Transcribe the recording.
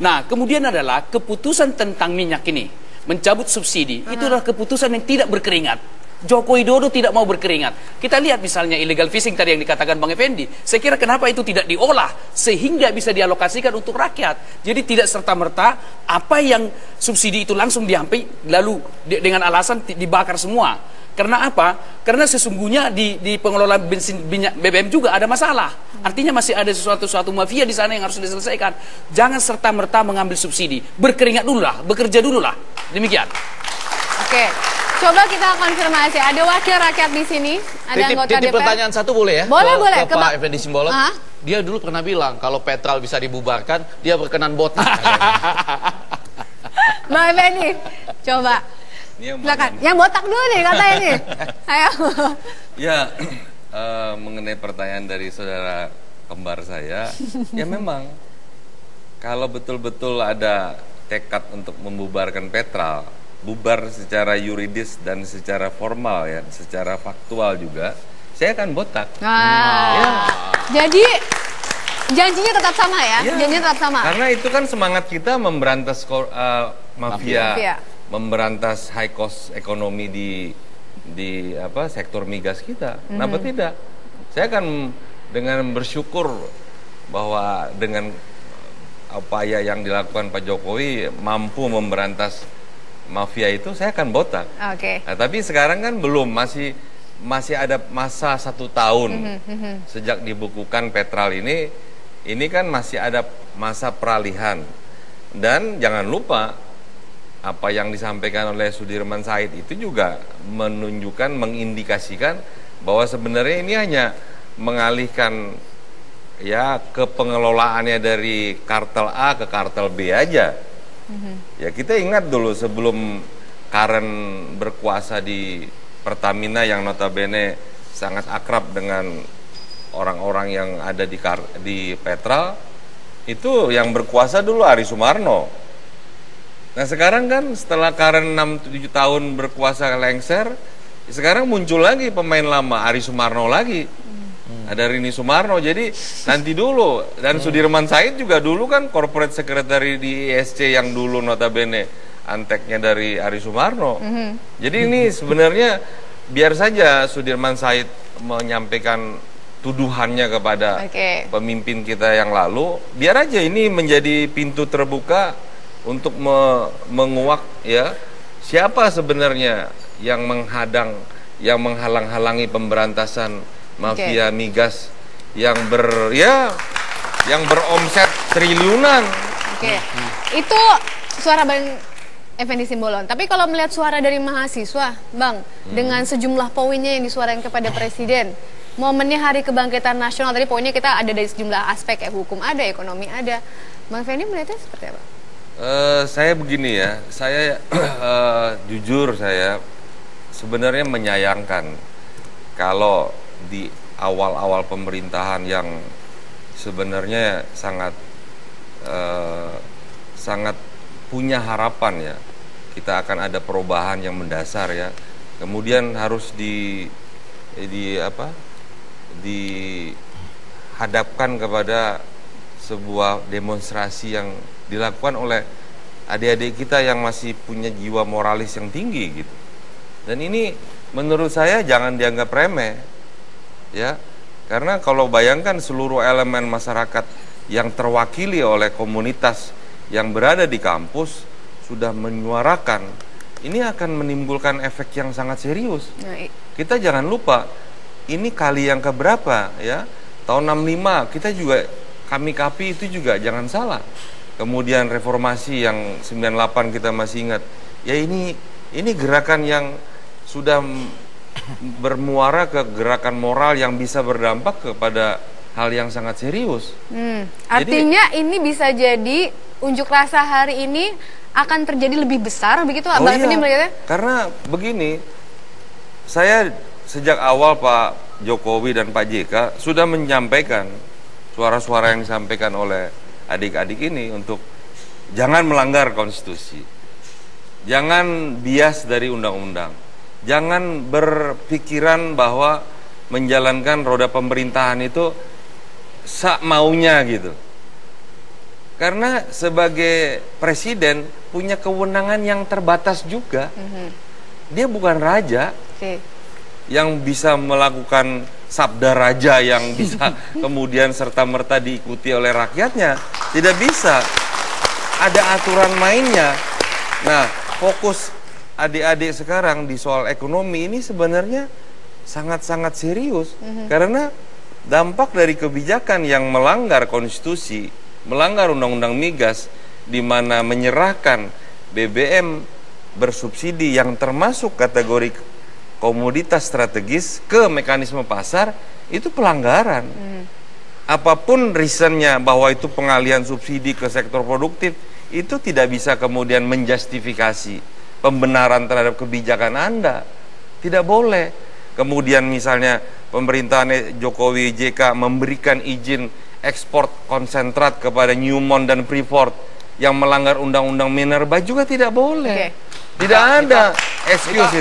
Nah, kemudian adalah keputusan tentang minyak ini, mencabut subsidi, itu adalah keputusan yang tidak berkeringat. Joko Widodo tidak mau berkeringat. Kita lihat misalnya illegal fishing tadi yang dikatakan Bang Effendi. Saya kira kenapa itu tidak diolah sehingga bisa dialokasikan untuk rakyat. Jadi tidak serta-merta apa yang subsidi itu langsung diambil lalu dengan alasan dibakar semua. Karena apa? Karena sesungguhnya di pengelolaan bensin minyak BBM juga ada masalah. Artinya masih ada suatu mafia di sana yang harus diselesaikan. Jangan serta-merta mengambil subsidi. Berkeringat dulu lah, bekerja dulu lah. Demikian. Oke. Coba kita konfirmasi, ada wakil rakyat di sini, ada anggota DPR. Pertanyaan satu boleh ya? Boleh. Ke Pak Effendi Simbolon. Dia dulu pernah bilang kalau Petral bisa dibubarkan, dia berkenan botak. Mbak Effendi, coba. Silakan. Yang botak dulu nih katanya nih. Ayo. Ya, mengenai pertanyaan dari saudara kembar saya, ya memang kalau betul-betul ada tekad untuk membubarkan Petral, bubar secara yuridis dan secara formal ya, secara faktual juga, saya akan botak. Jadi janjinya tetap sama ya? Janjinya tetap sama. Karena itu kan semangat kita memberantas mafia, memberantas high cost ekonomi di sektor migas kita. Kenapa tidak? Saya akan dengan bersyukur bahwa dengan upaya yang dilakukan Pak Jokowi mampu memberantas mafia itu, saya akan botak. Nah, tapi sekarang kan belum, masih ada masa 1 tahun sejak dibukukan Petral ini kan masih ada masa peralihan. Dan jangan lupa apa yang disampaikan oleh Sudirman Said itu juga menunjukkan, mengindikasikan bahwa sebenarnya ini hanya mengalihkan ya ke pengelolaannya dari kartel A ke kartel B aja. Ya kita ingat dulu sebelum Karen berkuasa di Pertamina yang notabene sangat akrab dengan orang-orang yang ada di Petral, itu yang berkuasa dulu Ari Sumarno. Nah sekarang kan setelah Karen 6-7 tahun berkuasa lengser, sekarang muncul lagi pemain lama, Ari Sumarno lagi. Ada Rini Sumarno, jadi nanti dulu. Dan Sudirman Said juga dulu kan corporate secretary di ISC yang dulu notabene anteknya dari Ari Sumarno. Jadi ini sebenarnya biar saja Sudirman Said menyampaikan tuduhannya kepada pemimpin kita yang lalu, biar aja ini menjadi pintu terbuka untuk menguak ya siapa sebenarnya yang menghalang-halangi pemberantasan mafia migas yang beromset triliunan. Itu suara Bang Effendi Simbolon. Tapi kalau melihat suara dari mahasiswa, Bang, dengan sejumlah poinnya yang disuarakan kepada Presiden, momennya Hari Kebangkitan Nasional, tadi poinnya kita ada dari sejumlah aspek ya, hukum ada, ekonomi ada. Bang Effendi melihatnya seperti apa? Saya begini ya, saya jujur saya sebenarnya menyayangkan kalau di awal-awal pemerintahan yang sebenarnya sangat punya harapan ya, kita akan ada perubahan yang mendasar ya, kemudian harus dihadapkan kepada sebuah demonstrasi yang dilakukan oleh adik-adik kita yang masih punya jiwa moralis yang tinggi gitu. Dan ini menurut saya jangan dianggap remeh. Ya, karena kalau bayangkan seluruh elemen masyarakat yang terwakili oleh komunitas yang berada di kampus sudah menyuarakan, ini akan menimbulkan efek yang sangat serius. Kita jangan lupa, ini kali yang keberapa ya, tahun 65 kita juga, kami KAPI itu juga jangan salah. Kemudian reformasi yang 98 kita masih ingat. Ya ini gerakan yang sudah bermuara ke gerakan moral yang bisa berdampak kepada hal yang sangat serius. Artinya ini bisa jadi unjuk rasa hari ini akan terjadi lebih besar begitu, Bang Effendi melihatnya? Karena begini, saya sejak awal Pak Jokowi dan Pak JK sudah menyampaikan suara-suara yang disampaikan oleh adik-adik ini untuk jangan melanggar konstitusi, jangan bias dari undang-undang, jangan berpikiran bahwa menjalankan roda pemerintahan itu sak maunya gitu. Karena sebagai presiden punya kewenangan yang terbatas juga. Dia bukan raja yang bisa melakukan sabda raja yang bisa kemudian serta-merta diikuti oleh rakyatnya. Tidak bisa. Ada aturan mainnya. Nah, fokus adik-adik sekarang di soal ekonomi ini sebenarnya sangat-sangat serius. Karena dampak dari kebijakan yang melanggar konstitusi, melanggar undang-undang migas, di mana menyerahkan BBM bersubsidi yang termasuk kategori komoditas strategis ke mekanisme pasar, itu pelanggaran. Apapun reasonnya bahwa itu pengalihan subsidi ke sektor produktif, itu tidak bisa kemudian menjustifikasi pembenaran terhadap kebijakan Anda. Tidak boleh. Kemudian misalnya pemerintahan Jokowi JK memberikan izin ekspor konsentrat kepada Newmont dan Freeport yang melanggar undang-undang minerba juga tidak boleh. Tidak ada excuse.